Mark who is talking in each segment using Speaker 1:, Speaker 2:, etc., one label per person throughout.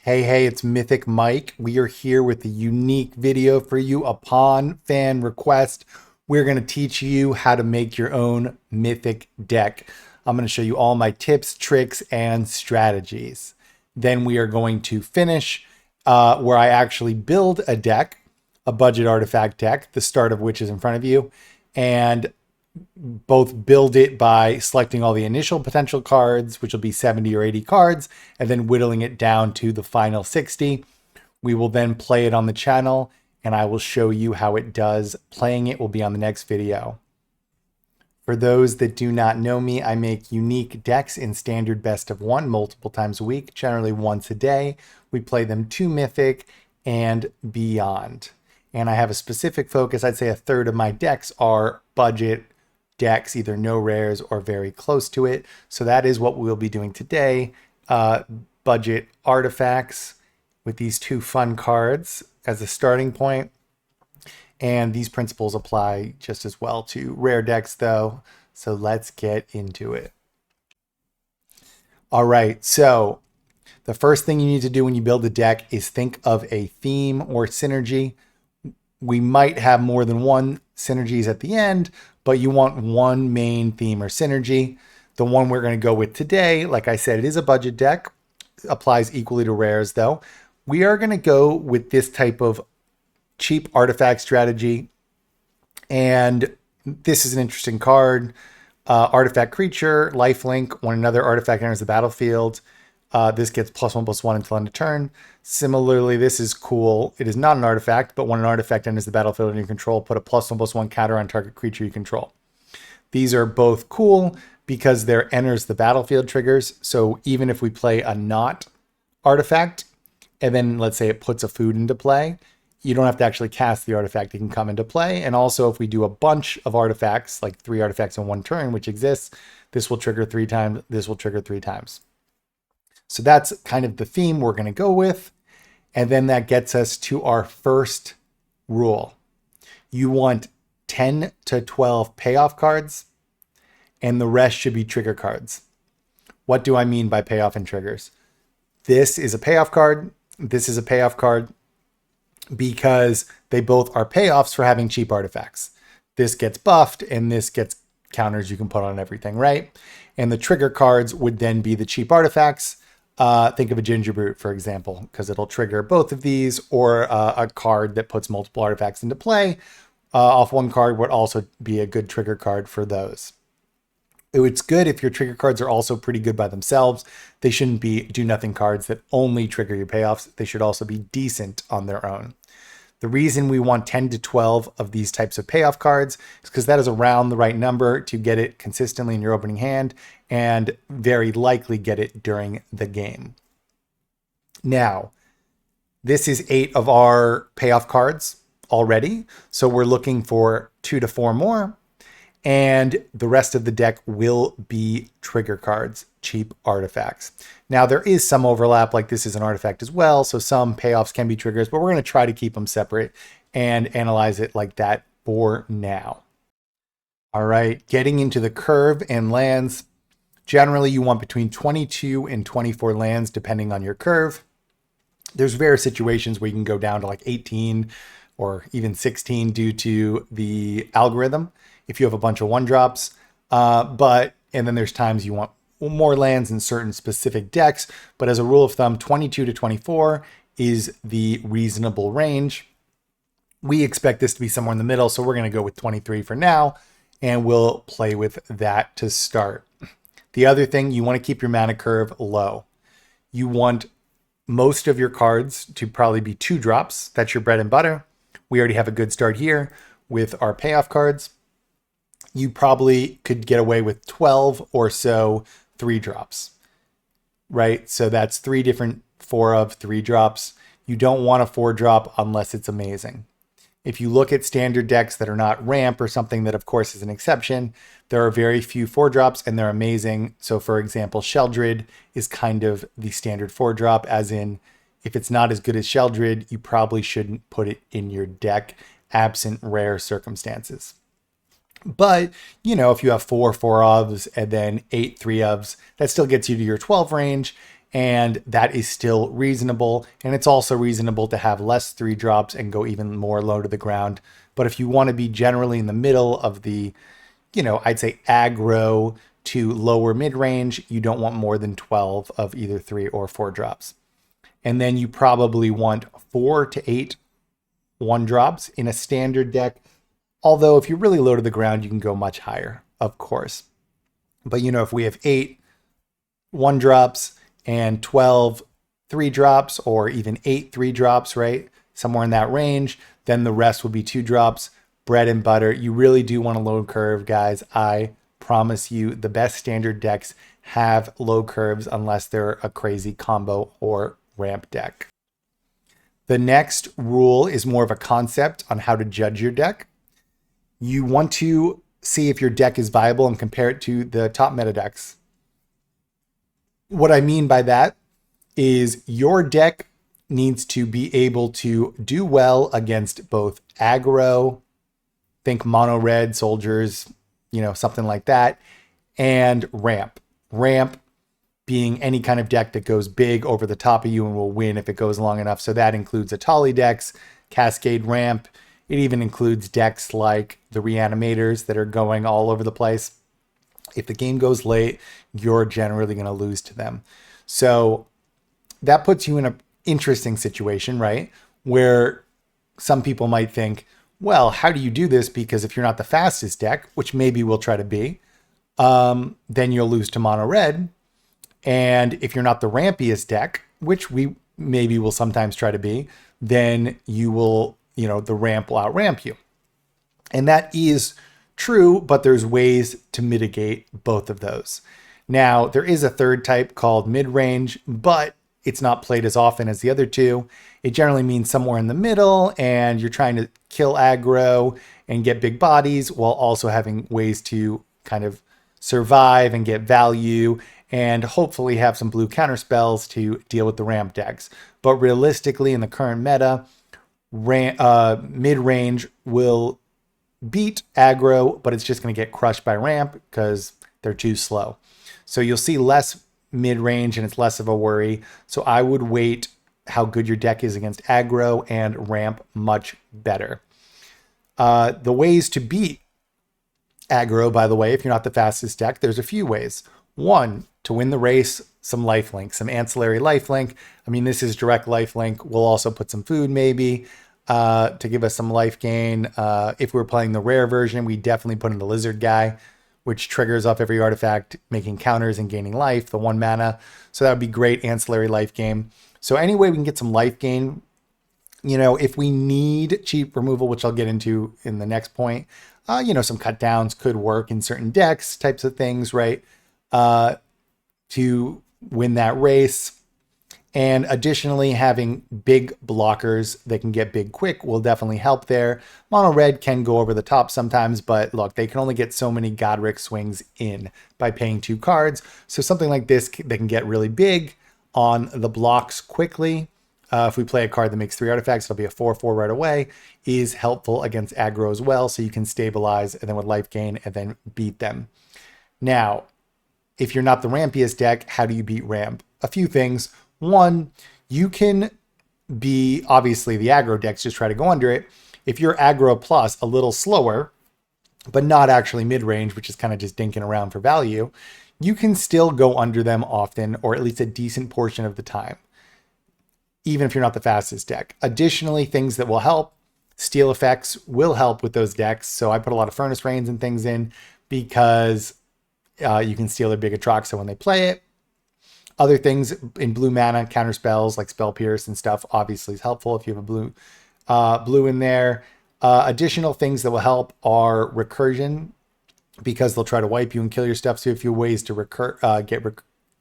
Speaker 1: Hey, it's Mythic Mike. We are here with a unique video for you upon fan request. We're going to teach you how to make your own Mythic deck. I'm going to show you all my tips, tricks, and strategies. Then we are going to finish where I actually build a deck, a budget artifact deck, the start of which is in front of you, and both build it by selecting all the initial potential cards, which will be 70 or 80 cards, and then whittling it down to the final 60. We will then play it on the channel, and I will show you how it does. Playing it will be on the next video. For those that do not know me, I make unique decks in standard best of one multiple times a week, generally once a day. We play them to Mythic and beyond. And I have a specific focus. I'd say a third of my decks are budget decks, either no rares or very close to it. So that is what we'll be doing today. Budget artifacts with these two fun cards as a starting point. And these principles apply just as well to rare decks though. So let's get into it. All right, so the first thing you need to do when you build a deck is think of a theme or synergy. We might have more than one synergies at the end, but you want one main theme or synergy. The one we're going to go with today, like I said, it is a budget deck, applies equally to rares though. We are going to go with this type of cheap artifact strategy. And this is an interesting card. Artifact creature, lifelink, when another artifact enters the battlefield, this gets +1/+1 until end of turn. Similarly, this is cool. It is not an artifact, but when an artifact enters the battlefield under your control, put a +1/+1 counter on target creature you control. These are both cool because they're enters the battlefield triggers. So even if we play a not artifact, and then let's say it puts a food into play, you don't have to actually cast the artifact. It can come into play. And also if we do a bunch of artifacts, like 3 artifacts in one turn, which exists, this will trigger 3 times. This will trigger 3 times. So that's kind of the theme we're going to go with. And then that gets us to our first rule. You want 10 to 12 payoff cards, and the rest should be trigger cards. What do I mean by payoff and triggers? This is a payoff card. This is a payoff card because they both are payoffs for having cheap artifacts. This gets buffed and this gets counters you can put on everything, right? And the trigger cards would then be the cheap artifacts. Think of a Ginger Brute, for example, because it'll trigger both of these, or a card that puts multiple artifacts into play off one card would also be a good trigger card for those. It's good if your trigger cards are also pretty good by themselves. They shouldn't be do-nothing cards that only trigger your payoffs. They should also be decent on their own. The reason we want 10 to 12 of these types of payoff cards is because that is around the right number to get it consistently in your opening hand and very likely get it during the game. Now, this is 8 of our payoff cards already. So we're looking for 2 to 4 more. And the rest of the deck will be trigger cards, cheap artifacts. Now there is some overlap, like this is an artifact as well. So some payoffs can be triggers, but we're going to try to keep them separate and analyze it like that for now. All right, getting into the curve and lands. Generally, you want between 22 and 24 lands, depending on your curve. There's rare situations where you can go down to like 18 or even 16 due to the algorithm if you have a bunch of 1-drops. And then there's times you want more lands in certain specific decks. But as a rule of thumb, 22 to 24 is the reasonable range. We expect this to be somewhere in the middle, so we're going to go with 23 for now, and we'll play with that to start. The other thing, you want to keep your mana curve low. You want most of your cards to probably be 2-drops. That's your bread and butter. We already have a good start here with our payoff cards. You probably could get away with 12 or so 3-drops, right? So that's 3 different 4 of 3-drops. You don't want a 4-drop unless it's amazing. If you look at standard decks that are not ramp or something that of course is an exception, there are very few 4-drops and they're amazing. So for example, Sheldred is kind of the standard 4-drop, as in if it's not as good as Sheldred, you probably shouldn't put it in your deck absent rare circumstances. But, you know, if you have 4 4-ofs and then 8 3-ofs, that still gets you to your 12 range. and that is still reasonable. And it's also reasonable to have less 3-drops and go even more low to the ground. But if you want to be generally in the middle of the, I'd say aggro to lower mid-range, you don't want more than 12 of either 3 or 4 drops. And then you probably want 4 to 8 1-drops in a standard deck. Although if you're really low to the ground, you can go much higher, of course. But if we have 8 1-drops and 12 3-drops, or even 8 3-drops, right? Somewhere in that range, then the rest will be 2-drops, bread and butter. You really do want a low curve, guys. I promise you, the best standard decks have low curves unless they're a crazy combo or ramp deck. The next rule is more of a concept on how to judge your deck. You want to see if your deck is viable and compare it to the top meta decks. What I mean by that is your deck needs to be able to do well against both aggro, think mono red soldiers, something like that, and ramp. Ramp being any kind of deck that goes big over the top of you and will win if it goes long enough. So that includes Atali decks, Cascade Ramp. It even includes decks like the Reanimators that are going all over the place. If the game goes late, you're generally going to lose to them. So that puts you in an interesting situation, right? Where some people might think, well, how do you do this? Because if you're not the fastest deck, which maybe we'll try to be, then you'll lose to mono red. And if you're not the rampiest deck, which we maybe will sometimes try to be, then you will, the ramp will outramp you. And that is true, but there's ways to mitigate both of those. Now, there is a third type called mid-range, but it's not played as often as the other two. It generally means somewhere in the middle, and you're trying to kill aggro and get big bodies while also having ways to kind of survive and get value and hopefully have some blue counter spells to deal with the ramp decks. But realistically, in the current meta, mid-range will beat aggro, but it's just going to get crushed by ramp because they're too slow. So you'll see less mid-range and it's less of a worry. So I would weight how good your deck is against aggro and ramp much better. The ways to beat aggro, by the way, if you're not the fastest deck, there's a few ways. One, to win the race, some lifelink, some ancillary lifelink. I mean, this is direct lifelink. We'll also put some food maybe to give us some life gain. If we're playing the rare version, we definitely put in the lizard guy, which triggers off every artifact, making counters and gaining life, the 1 mana. So that would be great ancillary life gain. So any way we can get some life gain, if we need cheap removal, which I'll get into in the next point, some cut downs could work in certain decks, types of things, right? To win that race. And additionally, having big blockers that can get big quick will definitely help there. Mono red can go over the top sometimes, but look, they can only get so many Godric swings in by paying 2 cards. So something like this, they can get really big on the blocks quickly. If we play a card that makes 3 artifacts, it'll be a 4/4 right away, is helpful against aggro as well. So you can stabilize and then with life gain and then beat them. Now, if you're not the rampiest deck, how do you beat ramp? A few things. One, you can be, obviously the aggro decks just try to go under it. If you're aggro plus a little slower, but not actually mid-range, which is kind of just dinking around for value, you can still go under them often, or at least a decent portion of the time, even if you're not the fastest deck. Additionally, things that will help, steal effects will help with those decks. So I put a lot of Furnace Rains and things in because you can steal their big Atraxa when they play it. Other things in blue mana, counter spells like Spell Pierce and stuff obviously is helpful if you have a blue in there. Additional things that will help are recursion, because they'll try to wipe you and kill your stuff. So a few ways to get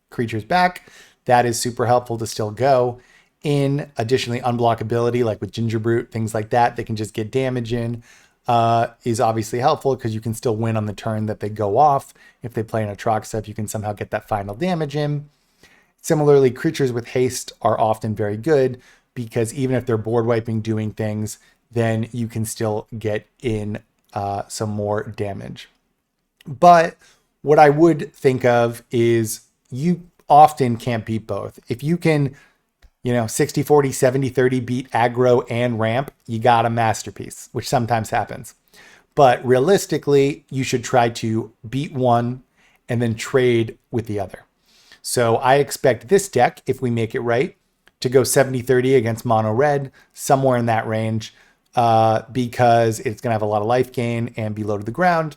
Speaker 1: creatures back. That is super helpful to still go. In additionally, unblockability, like with Gingerbrute, things like that, they can just get damage in, is obviously helpful because you can still win on the turn that they go off. If they play an Atraxa, if you can somehow get that final damage in. Similarly, creatures with haste are often very good because even if they're board wiping, doing things, then you can still get in some more damage. But what I would think of is you often can't beat both. If you can, 60-40, 70-30 beat aggro and ramp, you got a masterpiece, which sometimes happens. But realistically, you should try to beat one and then trade with the other. So I expect this deck, if we make it right, to go 70-30 against mono red, somewhere in that range, because it's going to have a lot of life gain and be low to the ground.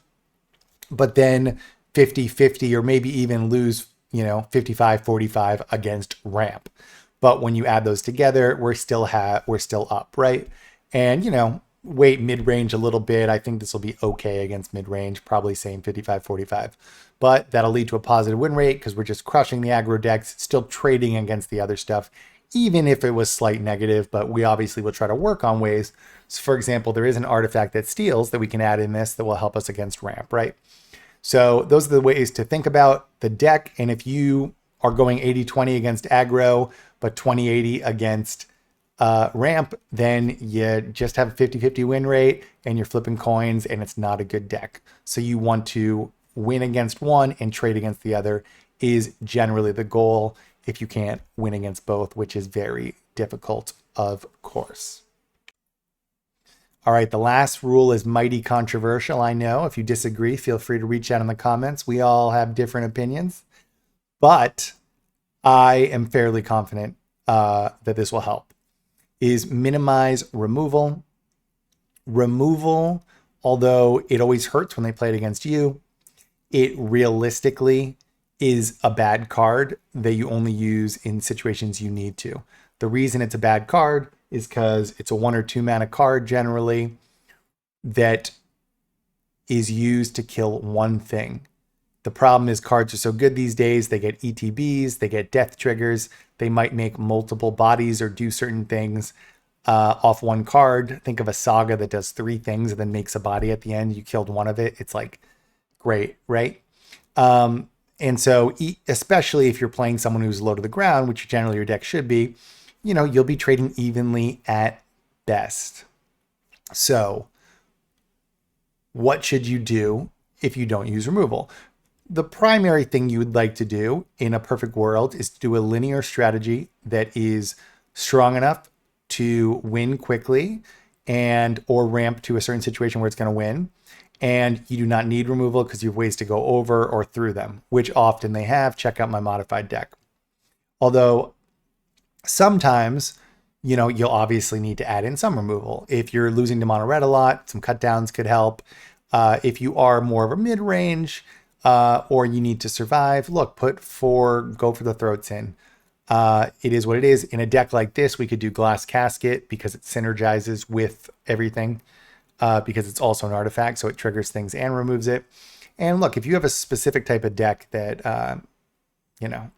Speaker 1: But then 50-50 or maybe even lose, 55-45 against ramp. But when you add those together, we're still up, right? And, wait mid-range a little bit. I think this will be okay against mid-range, probably same 55-45. But that'll lead to a positive win rate because we're just crushing the aggro decks, still trading against the other stuff, even if it was slight negative. But we obviously will try to work on ways. So for example, there is an artifact that steals that we can add in this that will help us against ramp, right? So those are the ways to think about the deck. And if you are going 80-20 against aggro, but 20-80 against ramp, then you just have a 50-50 win rate and you're flipping coins and it's not a good deck. So you want to win against one and trade against the other is generally the goal if you can't win against both, which is very difficult, of course. All right, the last rule is mighty controversial. I know if you disagree, feel free to reach out in the comments. We all have different opinions, but I am fairly confident that this will help. Is minimize removal. Removal, although it always hurts when they play it against you, it realistically is a bad card that you only use in situations you need to. The reason it's a bad card is because it's a 1 or 2 mana card generally that is used to kill one thing. The problem is cards are so good these days, they get ETBs, they get death triggers, they might make multiple bodies or do certain things off one card. Think of a saga that does 3 things and then makes a body at the end. You killed one of it. It's like, great, right? And so especially if you're playing someone who's low to the ground, which generally your deck should be, you'll be trading evenly at best. So what should you do if you don't use removal? The primary thing you would like to do in a perfect world is to do a linear strategy that is strong enough to win quickly and or ramp to a certain situation where it's going to win. And you do not need removal because you have ways to go over or through them, which often they have. Check out my modified deck. Although sometimes, you'll obviously need to add in some removal. If you're losing to mono red a lot, some cut downs could help. If you are more of a mid-range or you need to survive, look, go for the throats in. It is what it is. In a deck like this, we could do Glass Casket because it synergizes with everything. Because it's also an artifact, so it triggers things and removes it. And look, if you have a specific type of deck that,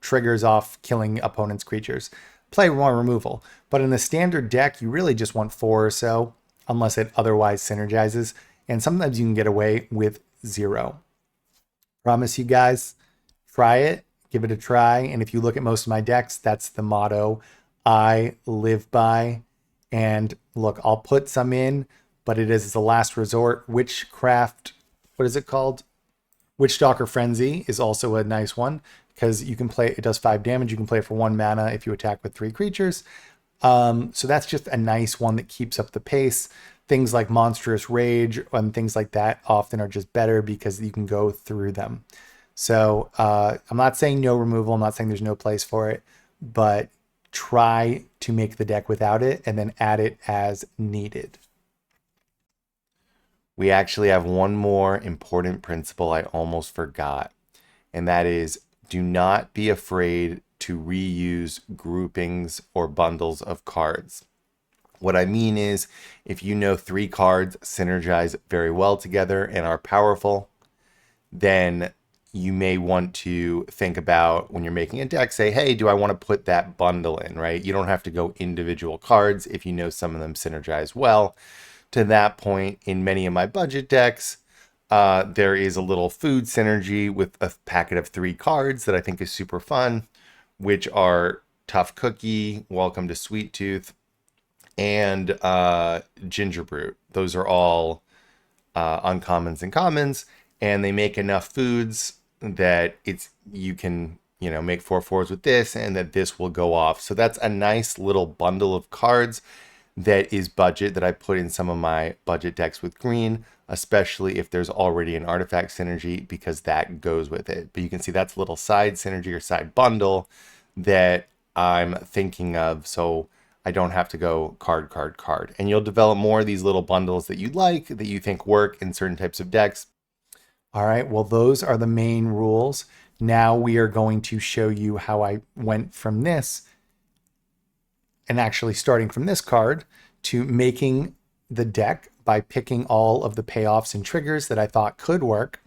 Speaker 1: triggers off killing opponent's creatures, play more removal. But in the standard deck, you really just want 4 or so, unless it otherwise synergizes. And sometimes you can get away with 0. Promise you guys, try it, give it a try. And if you look at most of my decks, that's the motto I live by. And look, I'll put some in, but it is the last resort. Witchcraft, what is it called? Witchstalker Frenzy is also a nice one because you can play, it does 5 damage. You can play it for 1 mana if you attack with 3 creatures. So that's just a nice one that keeps up the pace. Things like Monstrous Rage and things like that often are just better because you can go through them. So I'm not saying no removal. I'm not saying there's no place for it, but try to make the deck without it and then add it as needed. We actually have one more important principle I almost forgot, and that is do not be afraid to reuse groupings or bundles of cards. What I mean is, if 3 cards synergize very well together and are powerful, then you may want to think about when you're making a deck, say, hey, do I want to put that bundle in, right? You don't have to go individual cards if you know some of them synergize well. To that point, in many of my budget decks, there is a little food synergy with a packet of 3 cards that I think is super fun, which are Tough Cookie, Welcome to Sweet Tooth, and Ginger Brute. Those are all uncommons and commons, and they make enough foods that you can make 4/4s with this, and that this will go off. So that's a nice little bundle of cards that is budget that I put in some of my budget decks with green, especially if there's already an artifact synergy, because that goes with it. But you can see that's a little side synergy or side bundle that I'm thinking of, so I don't have to go card, card, card. And you'll develop more of these little bundles that you like, that you think work in certain types of decks. All right, well, those are the main rules. Now we are going to show you how I went from this, and actually starting from this card, to making the deck by picking all of the payoffs and triggers that I thought could work,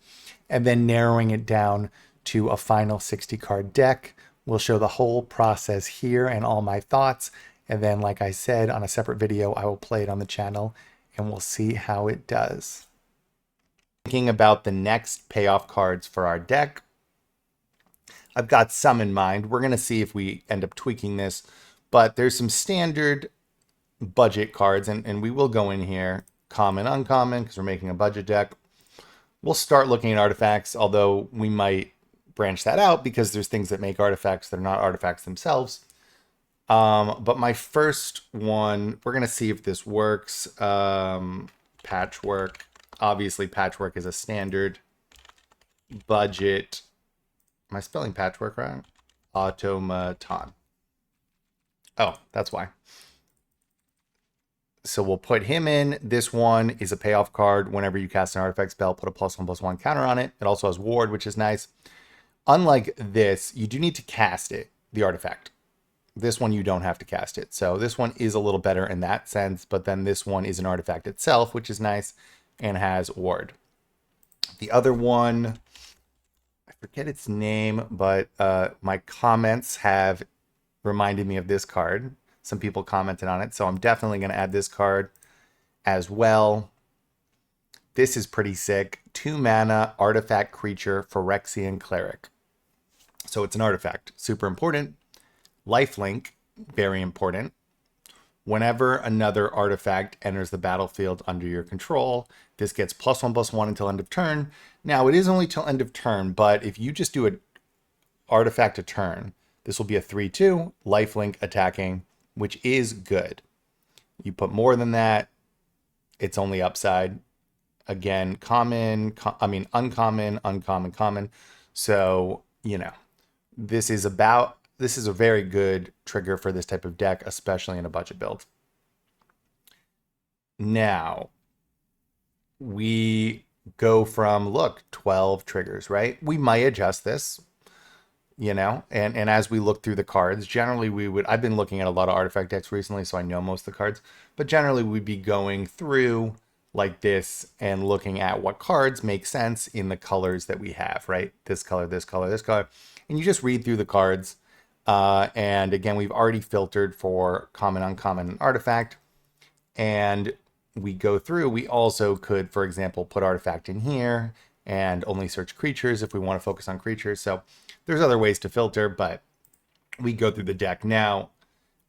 Speaker 1: and then narrowing it down to a final 60 card deck. We'll show the whole process here and all my thoughts. And then, like I said, on a separate video, I will play it on the channel and we'll see how it does. Thinking about the next payoff cards for our deck, I've got some in mind. We're going to see if we end up tweaking this, but there's some standard budget cards, and we will go in here, common, uncommon, because we're making a budget deck. We'll start looking at artifacts, although we might branch that out because there's things that make artifacts that are not artifacts themselves. But my first one, we're going to see if this works. Patchwork. Obviously, patchwork is a standard budget. Am I spelling patchwork right? Automaton. Oh, that's why. So we'll put him in. This one is a payoff card. Whenever you cast an artifact spell, put a +1/+1 counter on it. It also has ward, which is nice. Unlike this, you do need to cast it, the artifact. This one, you don't have to cast it. So this one is a little better in that sense, but then this one is an artifact itself, which is nice, and has ward. The other one, I forget its name, but my comments have reminded me of this card. Some people commented on it, so I'm definitely going to add this card as well. This is pretty sick. 2 mana artifact creature, Phyrexian Cleric. So it's an artifact, super important. Lifelink, very important. Whenever another artifact enters the battlefield under your control, this gets +1/+1 until end of turn. Now, it is only till end of turn, but if you just do an artifact a turn, this will be a 3/2, lifelink attacking, which is good. You put more than that, it's only upside. Again, uncommon, uncommon, common. So, this is a very good trigger for this type of deck, especially in a budget build. Now, we go from, 12 triggers, right? We might adjust this, and as we look through the cards, generally I've been looking at a lot of artifact decks recently, so I know most of the cards, but generally we'd be going through like this and looking at what cards make sense in the colors that we have, right? This color, this color, this color. And you just read through the cards. And again, we've already filtered for common, uncommon, and artifact. And we go through, we also could, for example, put artifact in here and only search creatures if we want to focus on creatures. So there's other ways to filter, but we go through the deck. Now,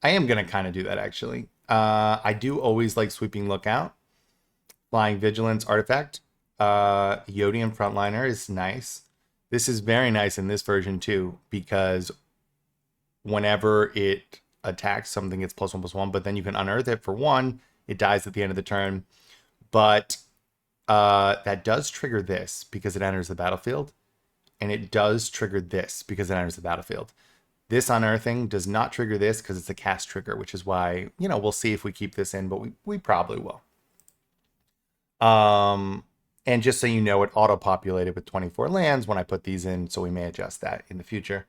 Speaker 1: I am going to kind of do that, actually. I do always like Sweeping Lookout. Flying Vigilance artifact. Yodian Frontliner is nice. This is very nice in this version too, because whenever it attacks something, it's +1/+1, but then you can unearth it for 1. It dies at the end of the turn. But that does trigger this because it enters the battlefield. And it does trigger this because it enters the battlefield. This unearthing does not trigger this because it's a cast trigger, which is why, we'll see if we keep this in, but we probably will. And just so you know, it auto-populated with 24 lands when I put these in, so we may adjust that in the future.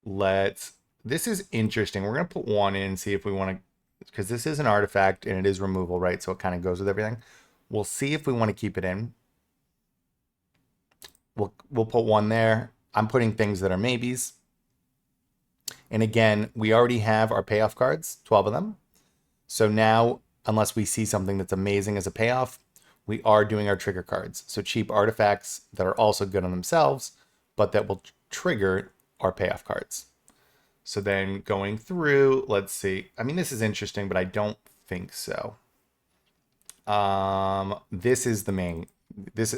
Speaker 1: This is interesting. We're going to put 1 in and see if we want to, because this is an artifact and it is removal, right? So it kind of goes with everything. We'll see if we want to keep it in. We'll put 1 there. I'm putting things that are maybes. And again, we already have our payoff cards, 12 of them. So now, unless we see something that's amazing as a payoff, we are doing our trigger cards. So cheap artifacts that are also good on themselves, but that will trigger our payoff cards. So then going through, let's see. I mean, this is interesting, but I don't think so. This is the main.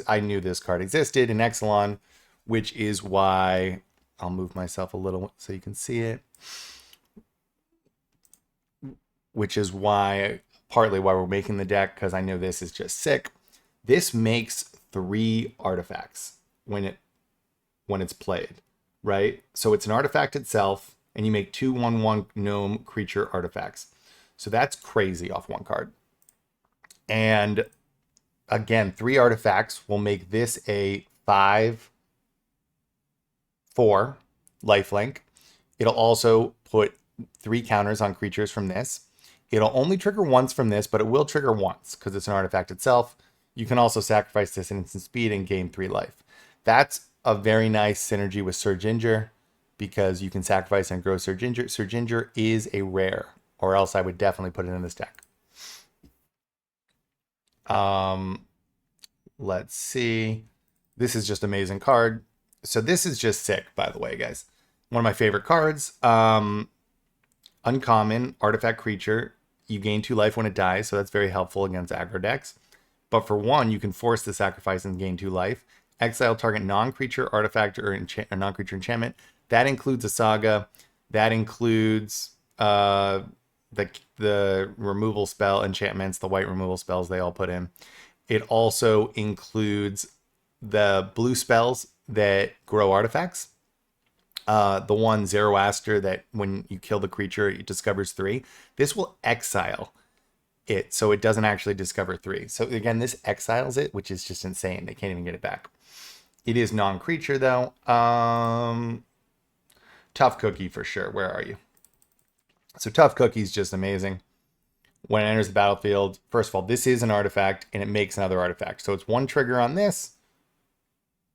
Speaker 1: I knew this card existed in Exelon, which is why I'll move myself a little so you can see it. Which is why, partly why we're making the deck, because I know this is just sick. This makes 3 artifacts when it's played, right? So it's an artifact itself, and you make 2 1/1 gnome creature artifacts. So that's crazy off 1 card. And again, 3 artifacts will make this a 5/4 lifelink. It'll also put 3 counters on creatures from this. It'll only trigger once from this, but it will trigger once because it's an artifact itself. You can also sacrifice this in instant speed and gain 3 life. That's a very nice synergy with Sir Ginger because you can sacrifice and grow Sir Ginger. Sir Ginger is a rare, or else I would definitely put it in this deck. Let's see. This is just amazing card. So this is just sick, by the way, guys. One of my favorite cards. Uncommon, artifact creature. You gain 2 life when it dies, so that's very helpful against aggro decks. But for 1, you can force the sacrifice and gain 2 life. Exile target non-creature artifact or non-creature enchantment. That includes a saga. That includes the removal spell enchantments, the white removal spells they all put in. It also includes the blue spells that grow artifacts. The one Zoroaster that when you kill the creature, it discovers 3. This will exile it, so it doesn't actually discover 3. So again, this exiles it, which is just insane. They can't even get it back. It is non-creature though. Tough Cookie for sure. Where are you? So Tough Cookie is just amazing. When it enters the battlefield, first of all, this is an artifact and it makes another artifact. So it's 1 trigger on this,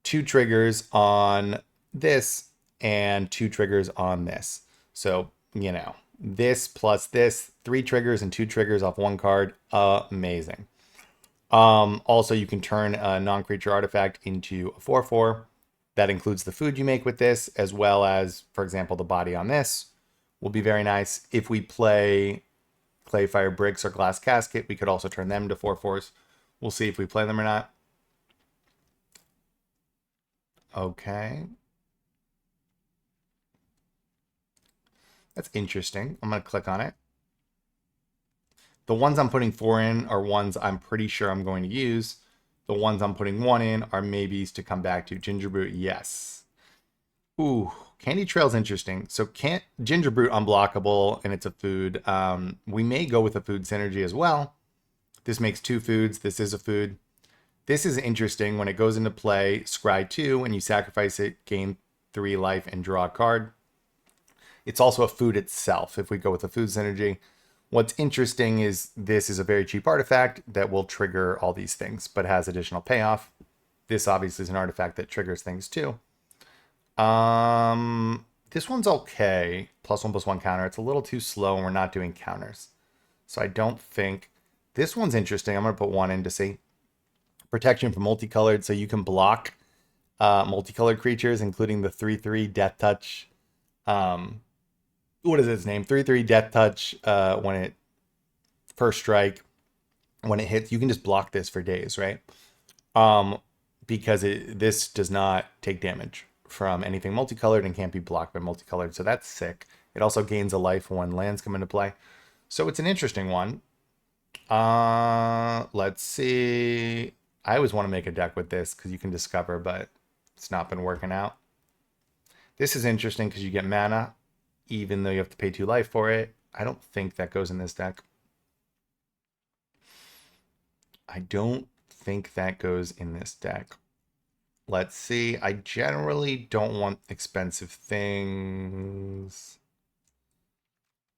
Speaker 1: 2 triggers on this, and 2 triggers on this. So, you know, this plus this, 3 triggers and 2 triggers off 1 card. Amazing. Also, you can turn a non-creature artifact into a 4/4. That includes the food you make with this, as well as, for example, the body on this will be very nice. If we play Clayfire Bricks or Glass Casket, we could also turn them to 4/4s. We'll see if we play them or not. Okay. That's interesting. I'm going to click on it. The ones I'm putting 4 in are ones I'm pretty sure I'm going to use. The ones I'm putting 1 in are maybes to come back to. Ginger Brute, yes. Ooh, Candy Trail's interesting. So Ginger Brute unblockable, and it's a food. We may go with a food synergy as well. This makes 2 foods. This is a food. This is interesting. When it goes into play, scry 2, and you sacrifice it, gain 3 life, and draw a card. It's also a food itself if we go with a food synergy. What's interesting is this is a very cheap artifact that will trigger all these things, but has additional payoff. This obviously is an artifact that triggers things too. This one's okay. +1/+1 counter. It's a little too slow and we're not doing counters. So I don't think... This one's interesting. I'm going to put 1 in to see. Protection for multicolored, so you can block multicolored creatures, including the 3/3 Death Touch. What is its name? 3/3 Death Touch. When it first strike, when it hits, you can just block this for days, right? Because this does not take damage from anything multicolored and can't be blocked by multicolored. So that's sick. It also gains a life when lands come into play. So it's an interesting one. Let's see. I always want to make a deck with this because you can discover, but it's not been working out. This is interesting because you get mana, even though you have to pay 2 life for it. I don't think that goes in this deck. I don't think that goes in this deck. Let's see. I generally don't want expensive things.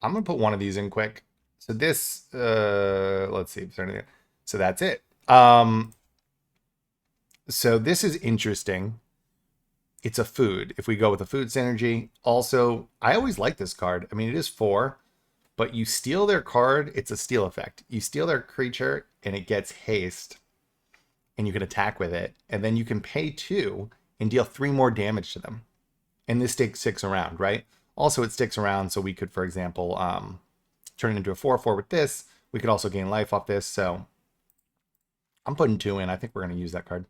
Speaker 1: I'm going to put one of these in quick. So this, let's see. So that's it. So this is interesting. It's a food. If we go with a food synergy. Also, I always like this card. I mean, it is 4, but you steal their card. It's a steal effect. You steal their creature and it gets haste. And you can attack with it. And then you can pay 2 and deal 3 more damage to them. And this sticks around, right? Also, it sticks around so we could, for example, turn it into a 4/4 with this. We could also gain life off this. So I'm putting 2 in. I think we're going to use that card.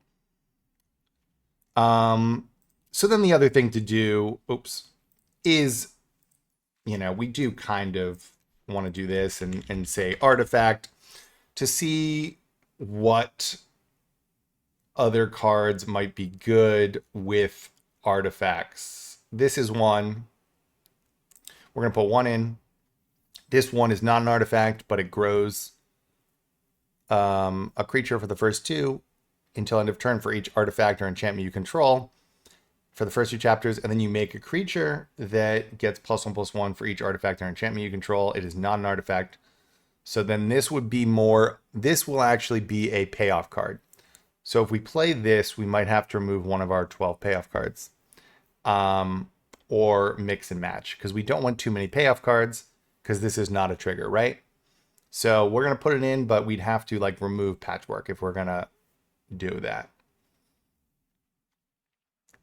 Speaker 1: So then the other thing to do, is, we do kind of want to do this and say artifact to see what other cards might be good with artifacts. This is one. We're going to put one in. This one is not an artifact, but it grows a creature for the first two until end of turn for each artifact or enchantment you control for the first two chapters, and then you make a creature that gets +1/+1 for each artifact or enchantment you control. It is not an artifact. So then this would be more, this will actually be a payoff card. So if we play this, we might have to remove one of our 12 payoff cards. Or mix and match, because we don't want too many payoff cards, because this is not a trigger, right? So we're going to put it in, but we'd have to like remove patchwork if we're going to do that.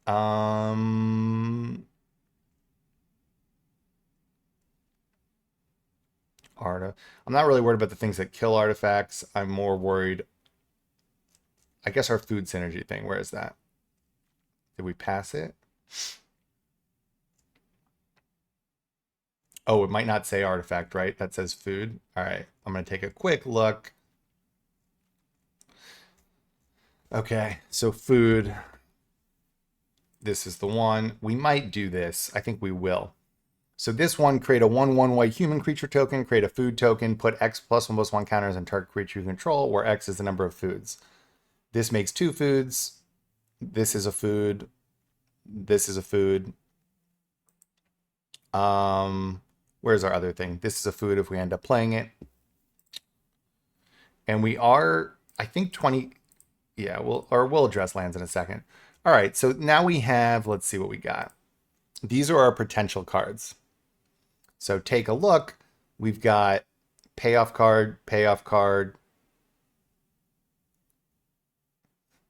Speaker 1: I'm not really worried about the things that kill artifacts. I'm more worried, I guess, our food synergy thing. Where is that? Did we pass it? Oh, it might not say artifact, right? That says food. All right, I'm going to take a quick look. Okay, so food. This is the one. We might do this. I think we will. So this one, create a 1/1 white human creature token, create a food token, put X +1/+1 counters on target creature you control, where X is the number of foods. This makes 2 foods. This is a food. This is a food. Where's our other thing? This is a food if we end up playing it. And we are, I think 20, yeah, we'll address lands in a second. All right, so now we have, let's see what we got. These are our potential cards. So take a look. We've got payoff card, payoff card.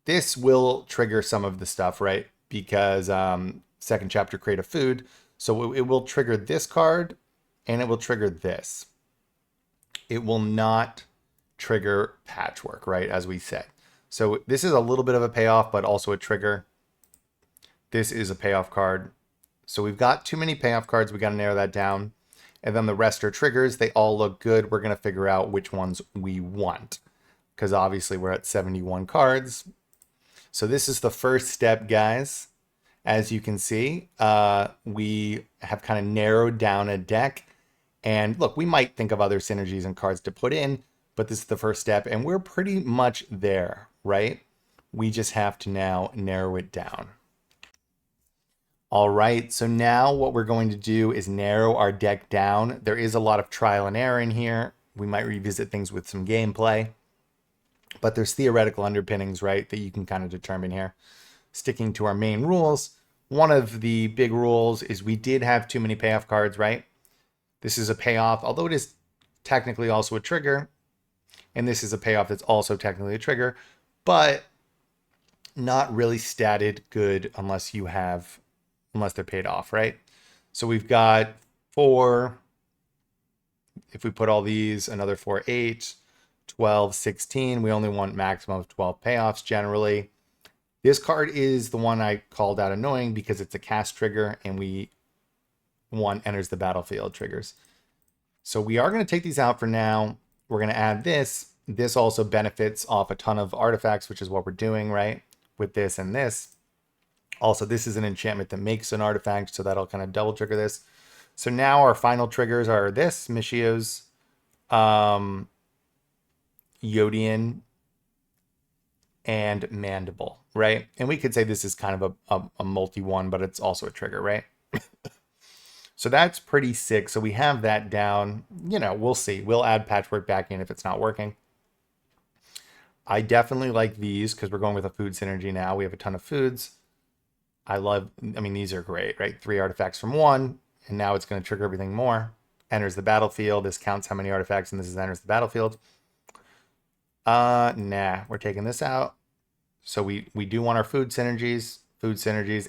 Speaker 1: This will trigger some of the stuff, right? Because second chapter, create a food. So it will trigger this card and it will trigger this. It will not trigger patchwork, right? As we said. So this is a little bit of a payoff, but also a trigger. This is a payoff card. So we've got too many payoff cards. We got to narrow that down. And then the rest are triggers. They all look good. We're going to figure out which ones we want, because obviously we're at 71 cards. So this is the first step, guys. As you can see, we have kind of narrowed down a deck. And look, we might think of other synergies and cards to put in, but this is the first step. And we're pretty much there, right? We just have to now narrow it down. All right, so now what we're going to do is narrow our deck down. There is a lot of trial and error in here. We might revisit things with some gameplay, but there's theoretical underpinnings, right, that you can kind of determine here. Sticking to our main rules, one of the big rules is we did have too many payoff cards, right? This is a payoff, although it is technically also a trigger, and this is a payoff that's also technically a trigger, but not really statted good unless they're paid off, right? So we've got 4, if we put all these, another 4, 8, 12, 16. We only want maximum of 12 payoffs generally. This card is the one I called out annoying because it's a cast trigger and one enters the battlefield triggers. So we are going to take these out for now. We're going to add this. This also benefits off a ton of artifacts, which is what we're doing, right? With this and this. Also, this is an enchantment that makes an artifact, so that'll kind of double trigger this. So now our final triggers are this, Mishio's, Yodian, and Mandible, right? And we could say this is kind of a multi-one, but it's also a trigger, right? So that's pretty sick. So we have that down. We'll see. We'll add patchwork back in if it's not working. I definitely like these because we're going with a food synergy now. We have a ton of foods. These are great, right? 3 artifacts from 1, and now it's going to trigger everything more. Enters the battlefield. This counts how many artifacts, and this is enters the battlefield. Nah, we're taking this out. So we do want our food synergies,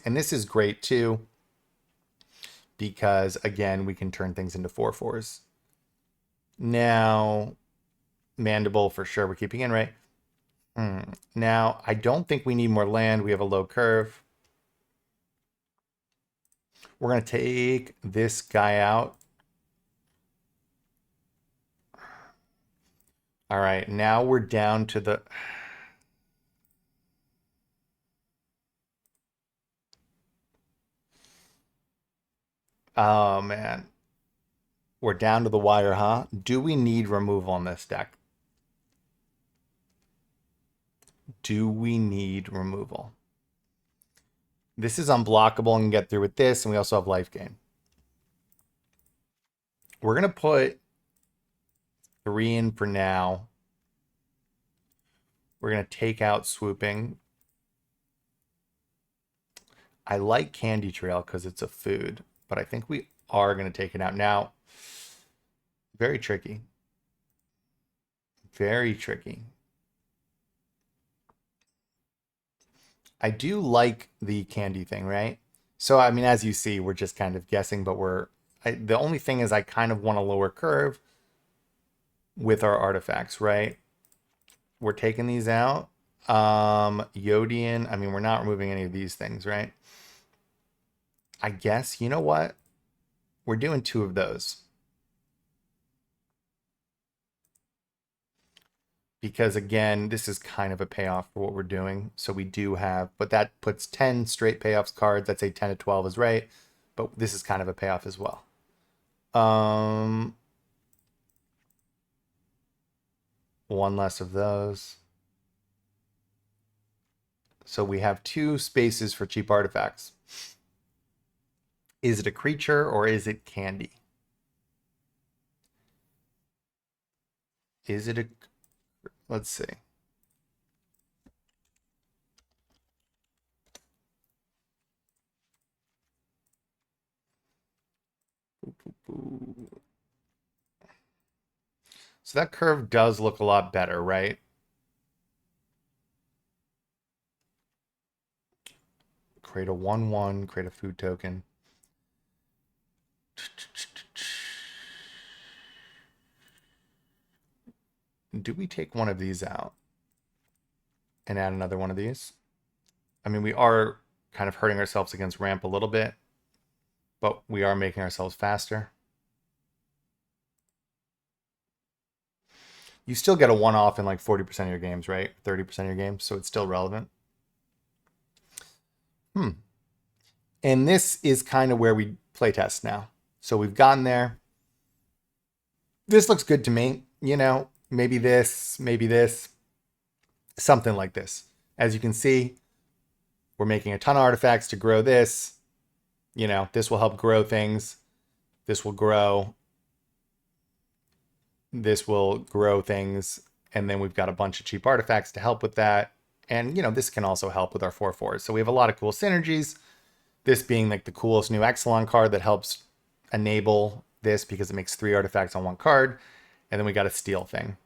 Speaker 1: and this is great too, because again, we can turn things into 4/4s. Now, Mandible for sure we're keeping in, right? Now, I don't think we need more land. We have a low curve. We're going to take this guy out. All right, now we're down to the... Oh, man. We're down to the wire, huh? Do we need removal on this deck? Do we need removal? This is unblockable and get through with this, and we also have life gain. We're going to put 3 in for now. We're going to take out swooping. I like Candy Trail because it's a food, but I think we are going to take it out. Now, very tricky. Very tricky. I do like the candy thing, right? So, I mean, as you see, we're just kind of guessing, but the only thing is I kind of want a lower curve with our artifacts, right? We're taking these out. Yodian, I mean, we're not removing any of these things, right? I guess, you know what? We're doing 2 of those. Because again, this is kind of a payoff for what we're doing. So we do have, but that puts 10 straight payoffs cards. I'd say 10 to 12 is right, but this is kind of a payoff as well. One less of those. So we have 2 spaces for cheap artifacts. Is it a creature or is it candy? Is it a... Let's see. So that curve does look a lot better, right? Create a 1/1, create a food token. Do we take one of these out and add another one of these? I mean, we are kind of hurting ourselves against ramp a little bit, but we are making ourselves faster. You still get a 1-off in like 40% of your games, right? 30% of your games, so it's still relevant. And this is kind of where we play test now. So we've gotten there. This looks good to me. You know, maybe this, something like this. As you can see, we're making a ton of artifacts to grow this. You know, this will help grow things. This will grow. This will grow things. And then we've got a bunch of cheap artifacts to help with that. And, you know, this can also help with our 4/4s. So we have a lot of cool synergies. This being like the coolest new Exelon card that helps enable this because it makes 3 artifacts on 1 card. And then we got a steal thing.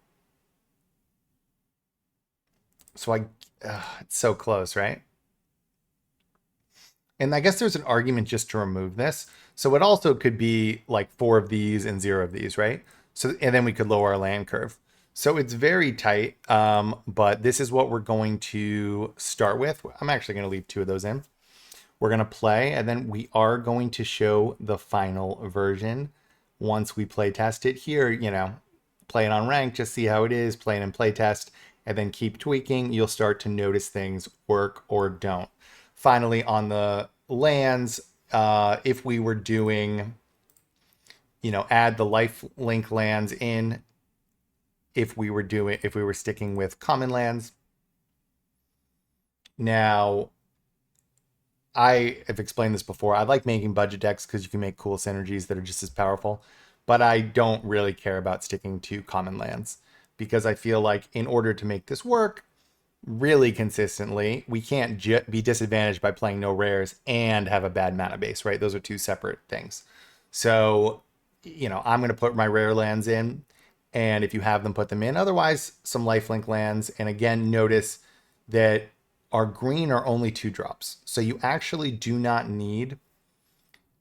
Speaker 1: So it's so close, right? And I guess there's an argument just to remove this. So it also could be like 4 of these and 0 of these, right? So, and then we could lower our land curve. So it's very tight, but this is what we're going to start with. I'm actually going to leave 2 of those in. We're going to play, and then we are going to show the final version once we play test it here. You know, play it on rank, just see how it is, play it in play test, and then keep tweaking. You'll start to notice things work or don't. Finally, on the lands, if we were doing, you know, add the life link lands in, if we were sticking with common lands. Now, I have explained this before. I like making budget decks because you can make cool synergies that are just as powerful, but I don't really care about sticking to common lands because I feel like in order to make this work really consistently, we can't be disadvantaged by playing no rares and have a bad mana base, right? Those are 2 separate things. So, you know, I'm going to put my rare lands in, and if you have them, put them in. Otherwise, some lifelink lands. And again, notice that our green are only 2 drops. So you actually do not need,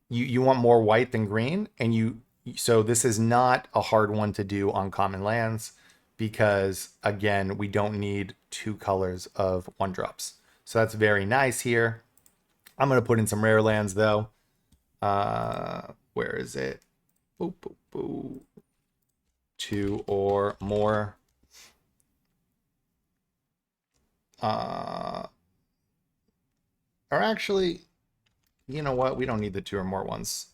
Speaker 1: you want more white than green. And so this is not a hard one to do on common lands because again, we don't need 2 colors of 1 drops. So that's very nice here. I'm going to put in some rare lands though. Where is it? Boop, boop, boop. 2 or more. Or actually, you know what? We don't need the 2 or more ones.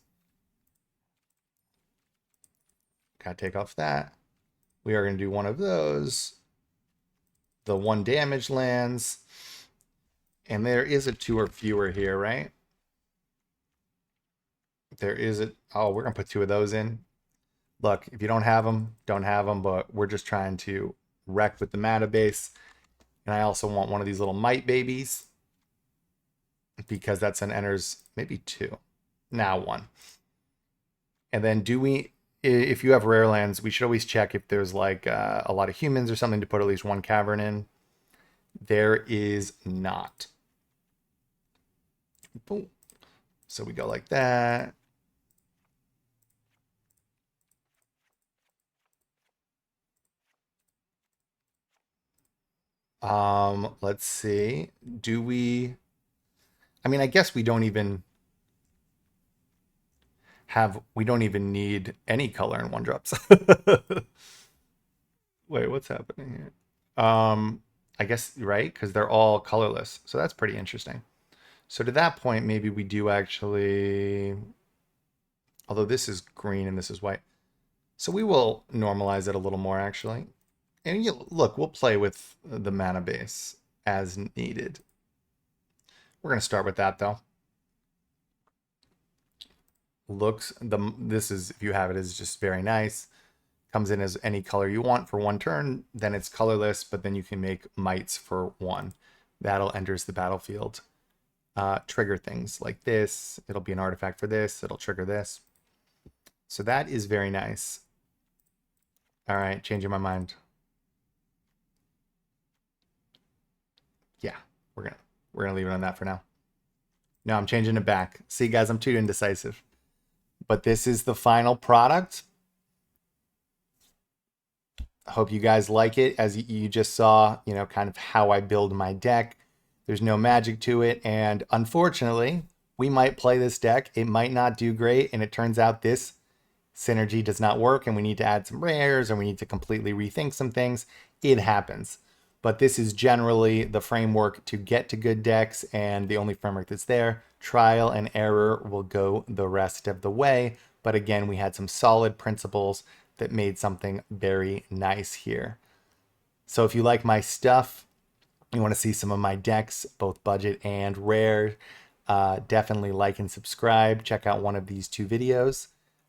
Speaker 1: Gotta take off that. We are going to do one of those. The 1 damage lands. And there is a 2 or fewer here, right? There is a... Oh, we're going to put 2 of those in. Look, if you don't have them, don't have them. But we're just trying to wreck with the mana base. And I also want one of these little mite babies. Because that's an enters maybe 2. Now 1. And then do we... If you have rare lands, we should always check if there's like a lot of humans or something to put at least 1 cavern in. There is not. Boom. So we go like that. Let's see. Do we... I mean, I guess we don't even need any color in 1-drops. Wait, what's happening here? I guess, right? Because they're all colorless. So that's pretty interesting. So to that point, maybe we do actually... Although this is green and this is white. So we will normalize it a little more, actually. And look, we'll play with the mana base as needed. We're going to start with that, though. This is, if you have it, is just very nice. Comes in as any color you want for 1 turn. Then it's colorless, but then you can make mites for 1. That'll enters the battlefield. Trigger things like this. It'll be an artifact for this. It'll trigger this. So that is very nice. All right, changing my mind. Yeah, we're gonna leave it on that for now. No, I'm changing it back. See, guys, I'm too indecisive. But this is the final product. I hope you guys like it. As you just saw, you know, kind of how I build my deck. There's no magic to it. And unfortunately, we might play this deck. It might not do great. And it turns out this synergy does not work. And we need to add some rares or we need to completely rethink some things. It happens. But this is generally the framework to get to good decks. And the only framework that's there. Trial and error will go the rest of the way. But again, we had some solid principles that made something very nice here. So if you like my stuff, you want to see some of my decks, both budget and rare, definitely like and subscribe. Check out one of these 2 videos.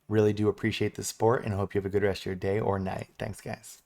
Speaker 1: Really do appreciate the support and hope you have a good rest of your day or night. Thanks, guys.